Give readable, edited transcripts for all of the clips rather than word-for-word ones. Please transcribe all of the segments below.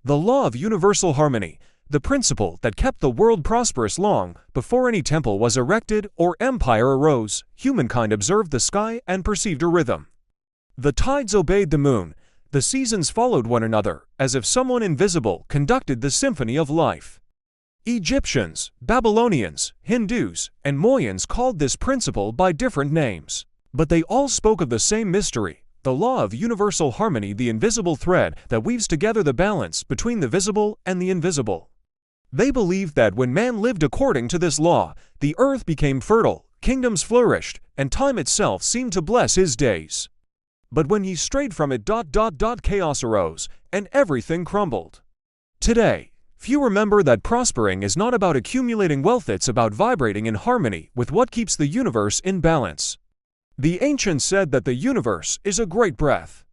The law of universal harmony, the principle that kept the world prosperous long before any temple was erected or empire arose, humankind observed the sky and perceived a rhythm. The tides obeyed the moon, the seasons followed one another, as if someone invisible conducted the symphony of life. Egyptians, Babylonians, Hindus, and Mayans called this principle by different names, but they all spoke of the same mystery, the law of universal harmony, the invisible thread that weaves together the balance between the visible and the invisible. They believed that when man lived according to this law, the earth became fertile, kingdoms flourished, and time itself seemed to bless his days. But when he strayed from it, chaos arose, and everything crumbled. Today, few remember that prospering is not about accumulating wealth, it's about vibrating in harmony with what keeps the universe in balance. The ancients said that the universe is a great breath.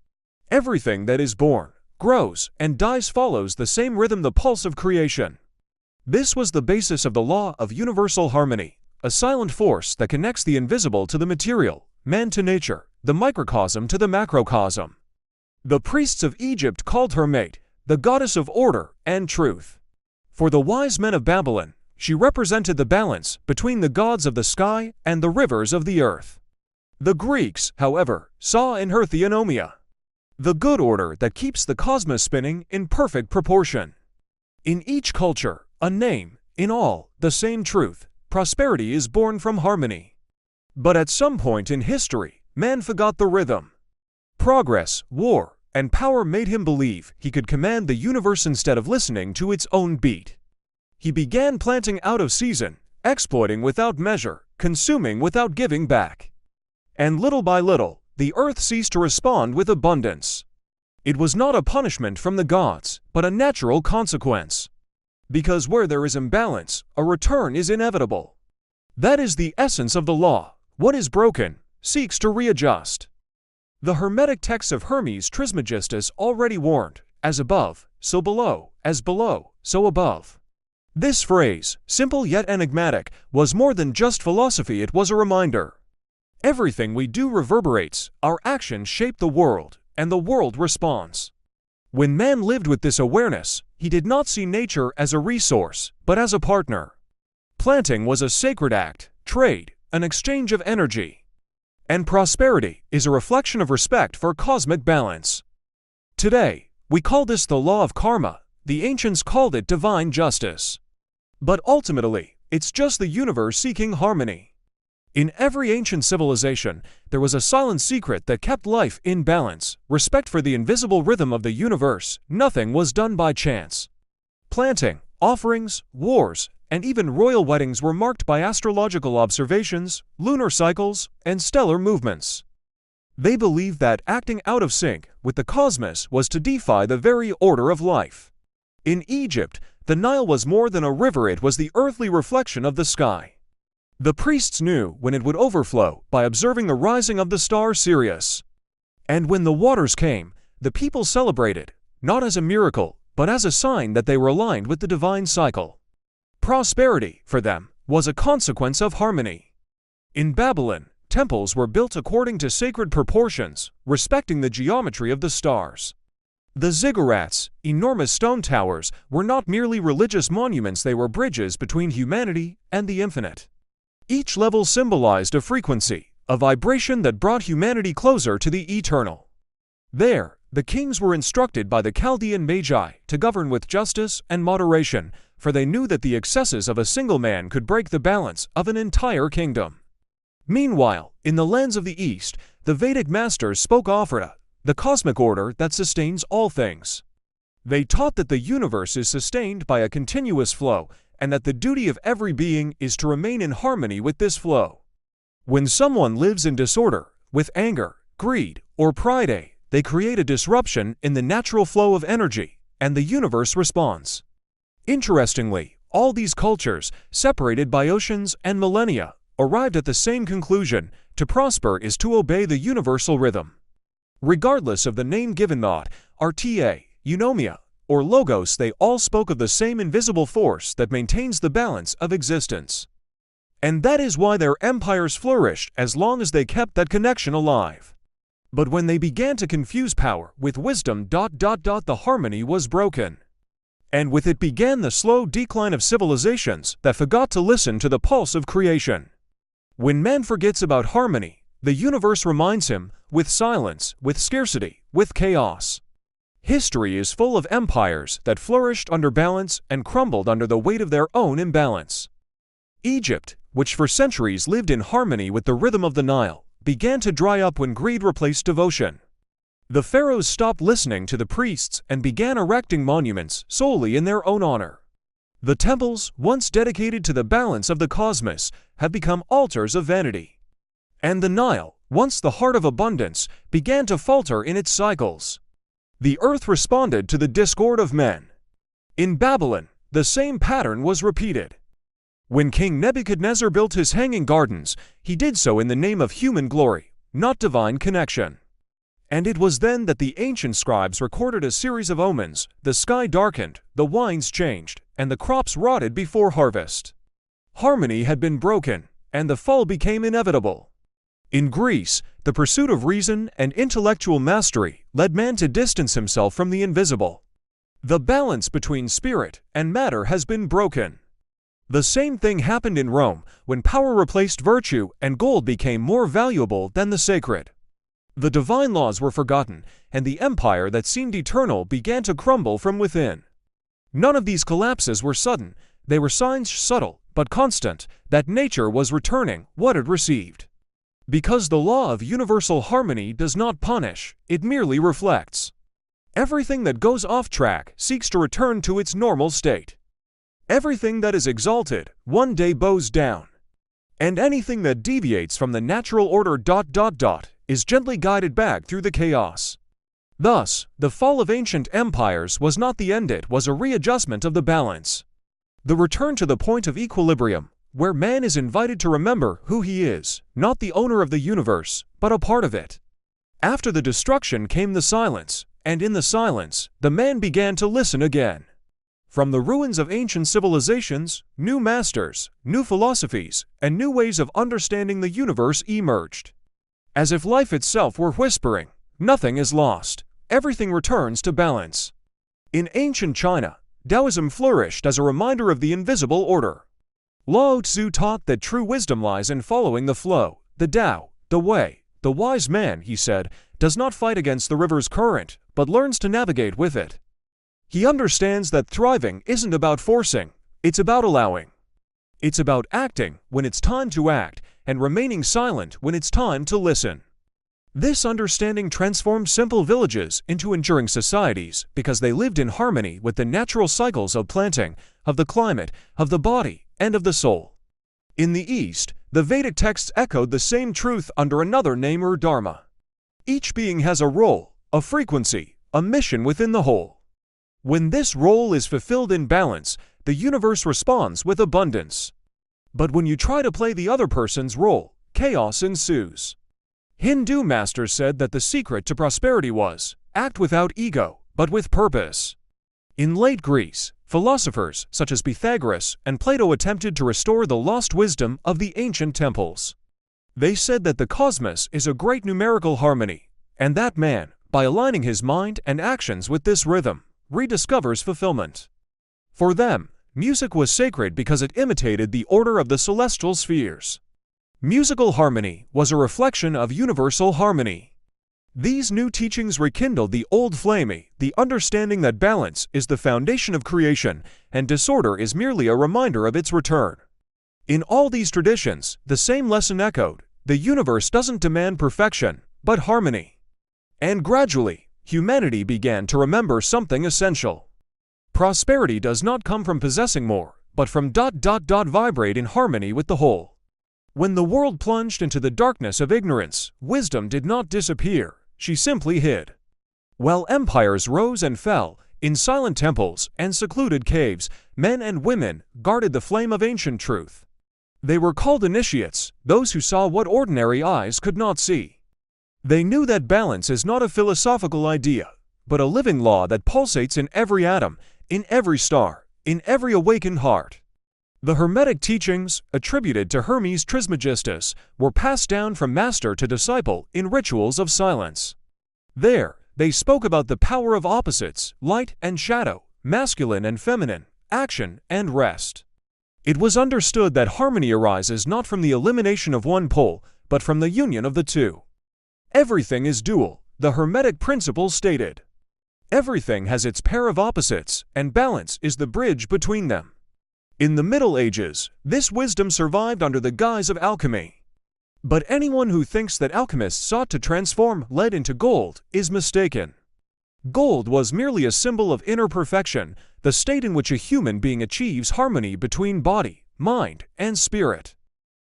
Everything that is born, grows, and dies follows the same rhythm, the pulse of creation. This was the basis of the law of universal harmony, a silent force that connects the invisible to the material, man to nature, the microcosm to the macrocosm. The priests of Egypt called her Mate, the goddess of order and truth. For the wise men of Babylon, she represented the balance between the gods of the sky and the rivers of the earth. The Greeks, however, saw in her Theonomia, the good order that keeps the cosmos spinning in perfect proportion. In each culture, a name, in all, the same truth, prosperity is born from harmony. But at some point in history, man forgot the rhythm. Progress, war, and power made him believe he could command the universe instead of listening to its own beat. He began planting out of season, exploiting without measure, consuming without giving back. And little by little, the earth ceased to respond with abundance. It was not a punishment from the gods, but a natural consequence. Because where there is imbalance, a return is inevitable. That is the essence of the law. What is broken seeks to readjust. The Hermetic texts of Hermes Trismegistus already warned, as above, so below, as below, so above. This phrase, simple yet enigmatic, was more than just philosophy, it was a reminder. Everything we do reverberates, our actions shape the world, and the world responds. When man lived with this awareness, he did not see nature as a resource, but as a partner. Planting was a sacred act, trade, an exchange of energy. And prosperity is a reflection of respect for cosmic balance. Today, we call this the law of karma, the ancients called it divine justice. But ultimately, it's just the universe seeking harmony. In every ancient civilization, there was a silent secret that kept life in balance, respect for the invisible rhythm of the universe. Nothing was done by chance. Planting, offerings, wars, and even royal weddings were marked by astrological observations, lunar cycles, and stellar movements. They believed that acting out of sync with the cosmos was to defy the very order of life. In Egypt, the Nile was more than a river, it was the earthly reflection of the sky. The priests knew when it would overflow by observing the rising of the star Sirius. And when the waters came, the people celebrated, not as a miracle, but as a sign that they were aligned with the divine cycle. Prosperity, for them, was a consequence of harmony. In Babylon, temples were built according to sacred proportions, respecting the geometry of the stars. The ziggurats, enormous stone towers, were not merely religious monuments, they were bridges between humanity and the infinite. Each level symbolized a frequency, a vibration that brought humanity closer to the eternal. There, the kings were instructed by the Chaldean Magi to govern with justice and moderation, for they knew that the excesses of a single man could break the balance of an entire kingdom. Meanwhile, in the lands of the East, the Vedic masters spoke of the cosmic order that sustains all things. They taught that the universe is sustained by a continuous flow, and that the duty of every being is to remain in harmony with this flow. When someone lives in disorder, with anger, greed, or pride, they create a disruption in the natural flow of energy, and the universe responds. Interestingly, all these cultures, separated by oceans and millennia, arrived at the same conclusion: to prosper is to obey the universal rhythm. Regardless of the name given, thought, artia, eunomia, or logos, they all spoke of the same invisible force that maintains the balance of existence. And that is why their empires flourished as long as they kept that connection alive. But when they began to confuse power with wisdom, the harmony was broken. And with it began the slow decline of civilizations that forgot to listen to the pulse of creation. When man forgets about harmony, the universe reminds him, with silence, with scarcity, with chaos. History is full of empires that flourished under balance and crumbled under the weight of their own imbalance. Egypt, which for centuries lived in harmony with the rhythm of the Nile, began to dry up when greed replaced devotion. The pharaohs stopped listening to the priests and began erecting monuments solely in their own honor. The temples, once dedicated to the balance of the cosmos, have become altars of vanity. And the Nile, once the heart of abundance, began to falter in its cycles. The earth responded to the discord of men. In Babylon, the same pattern was repeated. When King Nebuchadnezzar built his hanging gardens, he did so in the name of human glory, not divine connection. And it was then that the ancient scribes recorded a series of omens: the sky darkened, the wines changed, and the crops rotted before harvest. Harmony had been broken, and the fall became inevitable. In Greece, the pursuit of reason and intellectual mastery led man to distance himself from the invisible. The balance between spirit and matter has been broken. The same thing happened in Rome when power replaced virtue and gold became more valuable than the sacred. The divine laws were forgotten, and the empire that seemed eternal began to crumble from within. None of these collapses were sudden; they were signs subtle but constant that nature was returning what it received. Because the law of universal harmony does not punish, it merely reflects. Everything that goes off track seeks to return to its normal state. Everything that is exalted one day bows down. And anything that deviates from the natural order ... is gently guided back through the chaos. Thus, the fall of ancient empires was not the end, it was a readjustment of the balance. The return to the point of equilibrium, where man is invited to remember who he is, not the owner of the universe, but a part of it. After the destruction came the silence, and in the silence, the man began to listen again. From the ruins of ancient civilizations, new masters, new philosophies, and new ways of understanding the universe emerged. As if life itself were whispering, nothing is lost, everything returns to balance. In ancient China, Taoism flourished as a reminder of the invisible order. Lao Tzu taught that true wisdom lies in following the flow, the Tao, the way. The wise man, he said, does not fight against the river's current, but learns to navigate with it. He understands that thriving isn't about forcing, it's about allowing. It's about acting when it's time to act, and remaining silent when it's time to listen. This understanding transformed simple villages into enduring societies because they lived in harmony with the natural cycles of planting, of the climate, of the body, and of the soul. In the East, the Vedic texts echoed the same truth under another name or dharma. Each being has a role, a frequency, a mission within the whole. When this role is fulfilled in balance, the universe responds with abundance. But when you try to play the other person's role, chaos ensues. Hindu masters said that the secret to prosperity was, act without ego, but with purpose. In late Greece, philosophers such as Pythagoras and Plato attempted to restore the lost wisdom of the ancient temples. They said that the cosmos is a great numerical harmony, and that man, by aligning his mind and actions with this rhythm, rediscovers fulfillment. For them, music was sacred because it imitated the order of the celestial spheres. Musical harmony was a reflection of universal harmony. These new teachings rekindled the old flame, the understanding that balance is the foundation of creation, and disorder is merely a reminder of its return. In all these traditions, the same lesson echoed: the universe doesn't demand perfection, but harmony. And gradually, humanity began to remember something essential. Prosperity does not come from possessing more, but from ... vibrate in harmony with the whole. When the world plunged into the darkness of ignorance, wisdom did not disappear, she simply hid. While empires rose and fell, in silent temples and secluded caves, men and women guarded the flame of ancient truth. They were called initiates, those who saw what ordinary eyes could not see. They knew that balance is not a philosophical idea, but a living law that pulsates in every atom, in every star, in every awakened heart. The Hermetic teachings, attributed to Hermes Trismegistus, were passed down from master to disciple in rituals of silence. There, they spoke about the power of opposites, light and shadow, masculine and feminine, action and rest. It was understood that harmony arises not from the elimination of one pole, but from the union of the two. Everything is dual, the Hermetic principle stated. Everything has its pair of opposites, and balance is the bridge between them. In the Middle Ages, this wisdom survived under the guise of alchemy. But anyone who thinks that alchemists sought to transform lead into gold is mistaken. Gold was merely a symbol of inner perfection, the state in which a human being achieves harmony between body, mind, and spirit.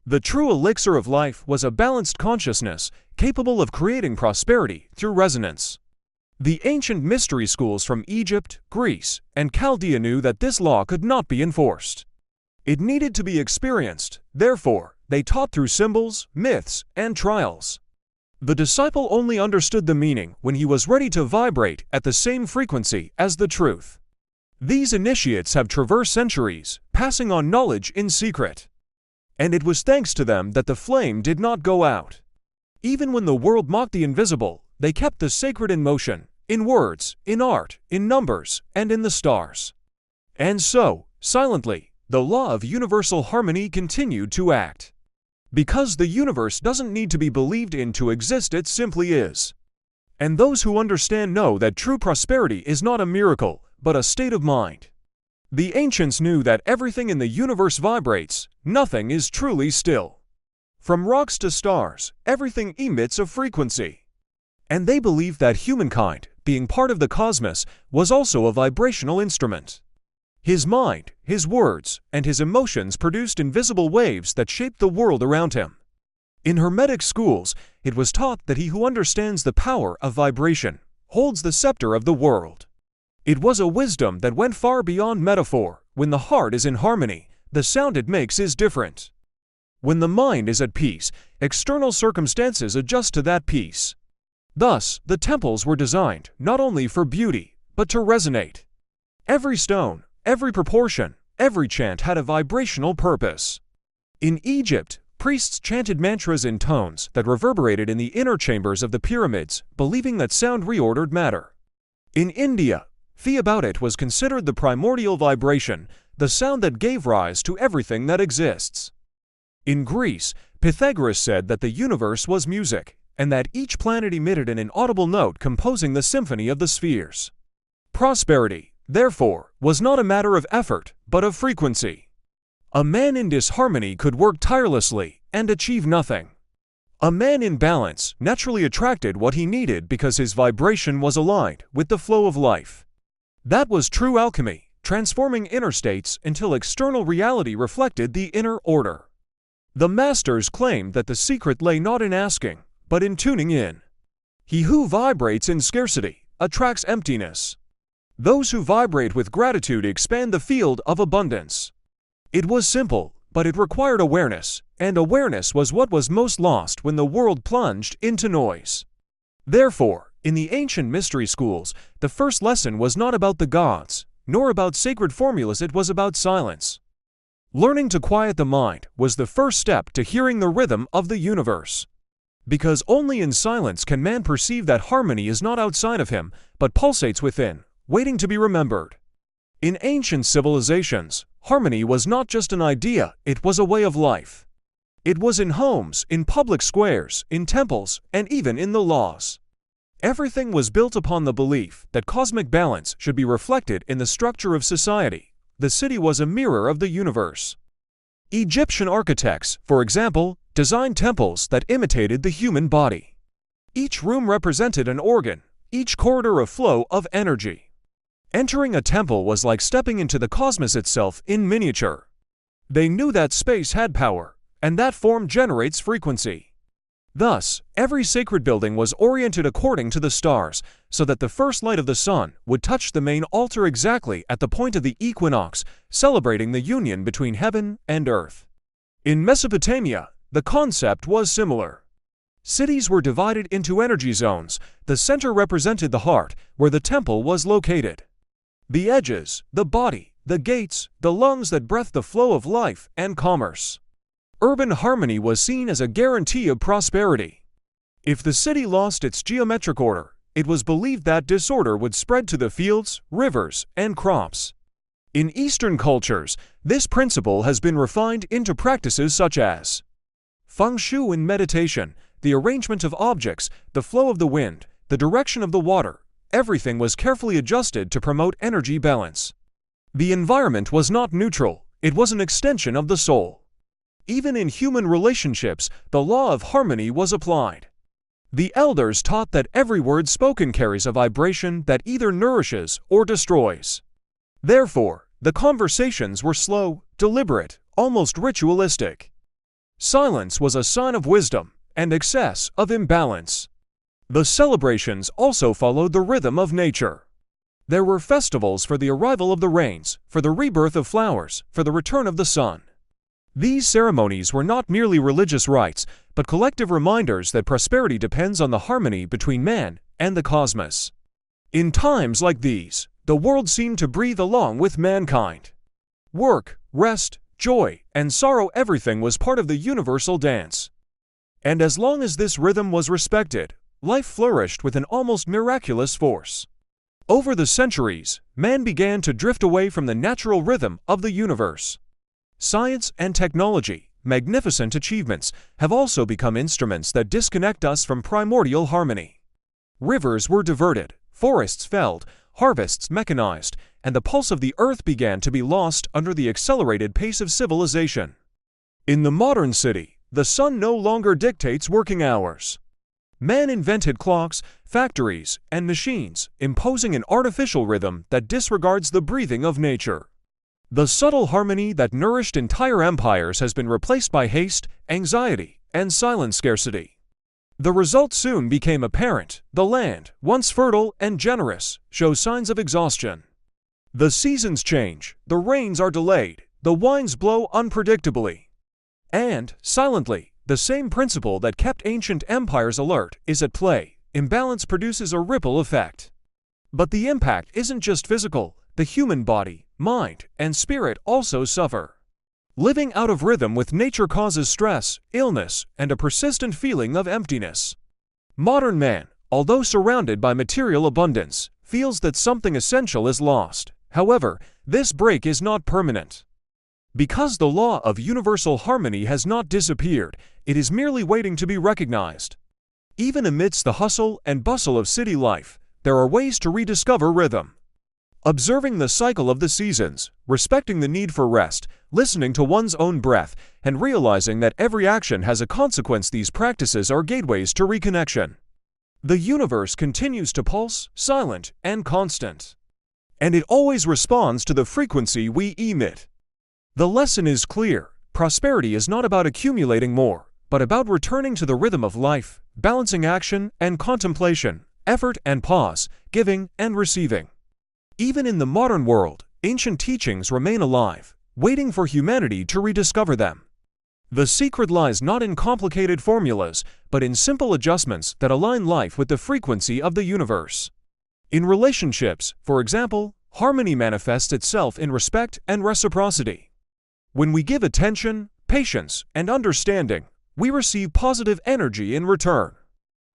The true elixir of life was a balanced consciousness, capable of creating prosperity through resonance. The ancient mystery schools from Egypt, Greece, and Chaldea knew that this law could not be enforced. It needed to be experienced, therefore, they taught through symbols, myths, and trials. The disciple only understood the meaning when he was ready to vibrate at the same frequency as the truth. These initiates have traversed centuries, passing on knowledge in secret. And it was thanks to them that the flame did not go out. Even when the world mocked the invisible, they kept the sacred in motion, in words, in art, in numbers, and in the stars. And so, silently, the law of universal harmony continued to act. Because the universe doesn't need to be believed in to exist, it simply is. And those who understand know that true prosperity is not a miracle, but a state of mind. The ancients knew that everything in the universe vibrates, nothing is truly still. From rocks to stars, everything emits a frequency. And they believed that humankind, being part of the cosmos, was also a vibrational instrument. His mind, his words, and his emotions produced invisible waves that shaped the world around him. In Hermetic schools, it was taught that he who understands the power of vibration holds the scepter of the world. It was a wisdom that went far beyond metaphor. When the heart is in harmony, the sound it makes is different. When the mind is at peace, external circumstances adjust to that peace. Thus, the temples were designed not only for beauty, but to resonate. Every stone, every proportion, every chant had a vibrational purpose. In Egypt, priests chanted mantras in tones that reverberated in the inner chambers of the pyramids, believing that sound reordered matter. In India, Theobout was considered the primordial vibration, the sound that gave rise to everything that exists. In Greece, Pythagoras said that the universe was music, and that each planet emitted an inaudible note composing the symphony of the spheres. Prosperity, therefore, was not a matter of effort, but of frequency. A man in disharmony could work tirelessly and achieve nothing. A man in balance naturally attracted what he needed because his vibration was aligned with the flow of life. That was true alchemy, transforming inner states until external reality reflected the inner order. The masters claimed that the secret lay not in asking, but in tuning in. He who vibrates in scarcity attracts emptiness. Those who vibrate with gratitude expand the field of abundance. It was simple, but it required awareness, and awareness was what was most lost when the world plunged into noise. Therefore, in the ancient mystery schools, the first lesson was not about the gods, nor about sacred formulas, it was about silence. Learning to quiet the mind was the first step to hearing the rhythm of the universe. Because only in silence can man perceive that harmony is not outside of him, but pulsates within, waiting to be remembered. In ancient civilizations, harmony was not just an idea, it was a way of life. It was in homes, in public squares, in temples, and even in the laws. Everything was built upon the belief that cosmic balance should be reflected in the structure of society. The city was a mirror of the universe. Egyptian architects, for example, designed temples that imitated the human body. Each room represented an organ, each corridor a flow of energy. Entering a temple was like stepping into the cosmos itself in miniature. They knew that space had power, and that form generates frequency. Thus, every sacred building was oriented according to the stars, so that the first light of the sun would touch the main altar exactly at the point of the equinox, celebrating the union between heaven and earth. In Mesopotamia, the concept was similar. Cities were divided into energy zones. The center represented the heart, where the temple was located. The edges, the body, the gates, the lungs that breathed the flow of life and commerce. Urban harmony was seen as a guarantee of prosperity. If the city lost its geometric order, It was believed that disorder would spread to the fields, rivers, and crops. In Eastern cultures, this principle has been refined into practices such as feng shui in meditation, the arrangement of objects, the flow of the wind, the direction of the water. Everything was carefully adjusted to promote energy balance. The environment was not neutral, it was an extension of the soul. Even in human relationships, the law of harmony was applied. The elders taught that every word spoken carries a vibration that either nourishes or destroys. Therefore, the conversations were slow, deliberate, almost ritualistic. Silence was a sign of wisdom, and excess of imbalance. The celebrations also followed the rhythm of nature. There were festivals for the arrival of the rains, for the rebirth of flowers, for the return of the sun. These ceremonies were not merely religious rites, but collective reminders that prosperity depends on the harmony between man and the cosmos. In times like these, the world seemed to breathe along with mankind. Work, rest, joy, and sorrow, everything was part of the universal dance. And as long as this rhythm was respected, life flourished with an almost miraculous force. Over the centuries, man began to drift away from the natural rhythm of the universe. Science and technology, magnificent achievements, have also become instruments that disconnect us from primordial harmony. Rivers were diverted, forests felled, harvests mechanized, and the pulse of the earth began to be lost under the accelerated pace of civilization. In the modern city, the sun no longer dictates working hours. Man invented clocks, factories, and machines, imposing an artificial rhythm that disregards the breathing of nature. The subtle harmony that nourished entire empires has been replaced by haste, anxiety, and silent scarcity. The result soon became apparent. The land, once fertile and generous, shows signs of exhaustion. The seasons change, the rains are delayed, the winds blow unpredictably. And, silently, the same principle that kept ancient empires alert is at play. Imbalance produces a ripple effect. But the impact isn't just physical. The human body, mind, and spirit also suffer. Living out of rhythm with nature causes stress, illness, and a persistent feeling of emptiness. Modern man, although surrounded by material abundance, feels that something essential is lost. However, this break is not permanent. Because the law of universal harmony has not disappeared, it is merely waiting to be recognized. Even amidst the hustle and bustle of city life, there are ways to rediscover rhythm. Observing the cycle of the seasons, respecting the need for rest, listening to one's own breath, and realizing that every action has a consequence, these practices are gateways to reconnection. The universe continues to pulse, silent and constant. And it always responds to the frequency we emit. The lesson is clear. Prosperity is not about accumulating more, but about returning to the rhythm of life, balancing action and contemplation, effort and pause, giving and receiving. Even in the modern world, ancient teachings remain alive, waiting for humanity to rediscover them. The secret lies not in complicated formulas, but in simple adjustments that align life with the frequency of the universe. In relationships, for example, harmony manifests itself in respect and reciprocity. When we give attention, patience, and understanding, we receive positive energy in return.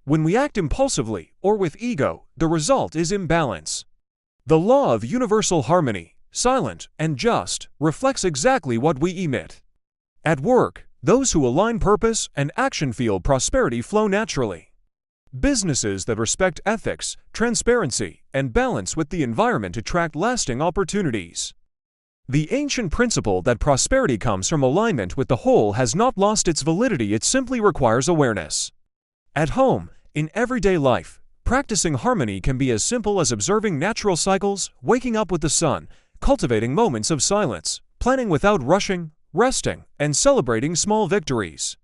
When we act impulsively or with ego, the result is imbalance. The law of universal harmony, silent and just, reflects exactly what we emit. At work, those who align purpose and action feel prosperity flow naturally. Businesses that respect ethics, transparency, and balance with the environment attract lasting opportunities. The ancient principle that prosperity comes from alignment with the whole has not lost its validity, it simply requires awareness. At home, in everyday life, practicing harmony can be as simple as observing natural cycles, waking up with the sun, cultivating moments of silence, planning without rushing, resting, and celebrating small victories.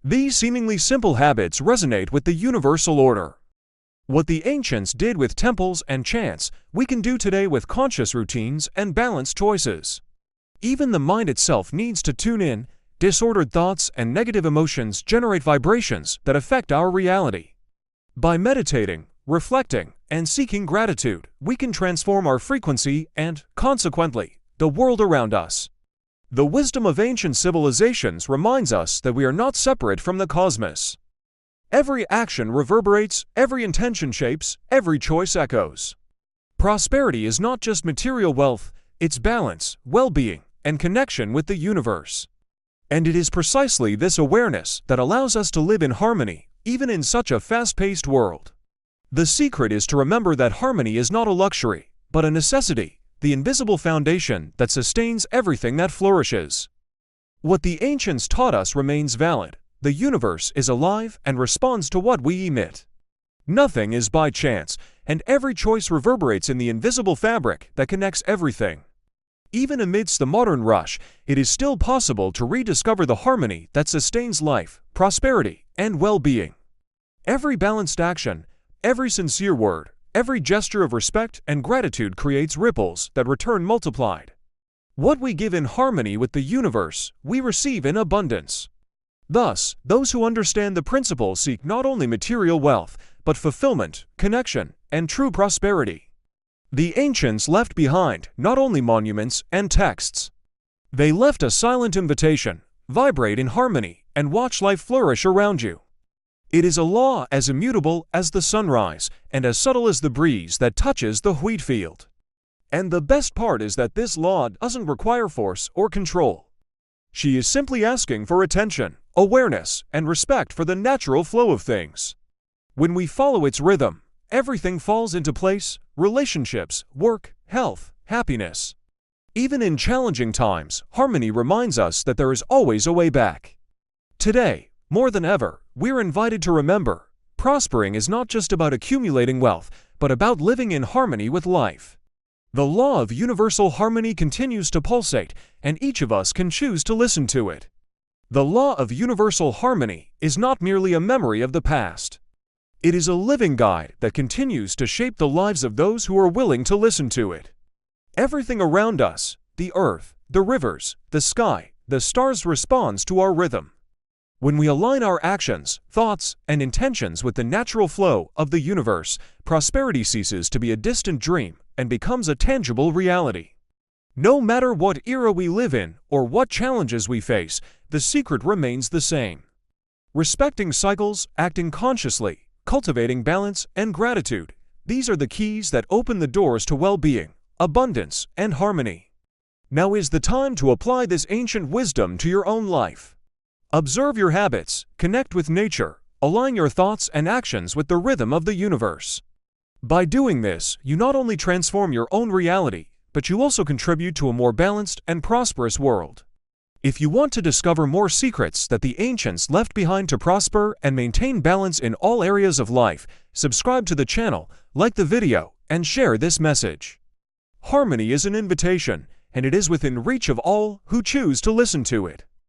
These seemingly simple habits resonate with the universal order. What the ancients did with temples and chants, we can do today with conscious routines and balanced choices. Even the mind itself needs to tune in. Disordered thoughts and negative emotions generate vibrations that affect our reality. By meditating, reflecting, and seeking gratitude, we can transform our frequency and, consequently, the world around us. The wisdom of ancient civilizations reminds us that we are not separate from the cosmos. Every action reverberates, every intention shapes, every choice echoes. Prosperity is not just material wealth, it's balance, well-being, and connection with the universe. And it is precisely this awareness that allows us to live in harmony, even in such a fast-paced world. The secret is to remember that harmony is not a luxury, but a necessity, the invisible foundation that sustains everything that flourishes. What the ancients taught us remains valid. The universe is alive and responds to what we emit. Nothing is by chance, and every choice reverberates in the invisible fabric that connects everything. Even amidst the modern rush, it is still possible to rediscover the harmony that sustains life, prosperity, and well-being. Every balanced action, every sincere word, every gesture of respect and gratitude creates ripples that return multiplied. What we give in harmony with the universe, we receive in abundance. Thus, those who understand the principle seek not only material wealth, but fulfillment, connection, and true prosperity. The ancients left behind not only monuments and texts. They left a silent invitation: vibrate in harmony and watch life flourish around you. It is a law as immutable as the sunrise and as subtle as the breeze that touches the wheat field. And the best part is that this law doesn't require force or control. She is simply asking for attention, awareness, and respect for the natural flow of things. When we follow its rhythm, everything falls into place: relationships, work, health, happiness. Even in challenging times, harmony reminds us that there is always a way back. Today, more than ever, we're invited to remember, prospering is not just about accumulating wealth, but about living in harmony with life. The law of universal harmony continues to pulsate, and each of us can choose to listen to it. The law of universal harmony is not merely a memory of the past. It is a living guide that continues to shape the lives of those who are willing to listen to it. Everything around us, the earth, the rivers, the sky, the stars, responds to our rhythm. When we align our actions, thoughts, and intentions with the natural flow of the universe, prosperity ceases to be a distant dream and becomes a tangible reality. No matter what era we live in or what challenges we face, the secret remains the same. Respecting cycles, acting consciously, cultivating balance and gratitude, these are the keys that open the doors to well-being, abundance, and harmony. Now is the time to apply this ancient wisdom to your own life. Observe your habits, connect with nature, align your thoughts and actions with the rhythm of the universe. By doing this, you not only transform your own reality, but you also contribute to a more balanced and prosperous world. If you want to discover more secrets that the ancients left behind to prosper and maintain balance in all areas of life, subscribe to the channel, like the video, and share this message. Harmony is an invitation, and it is within reach of all who choose to listen to it.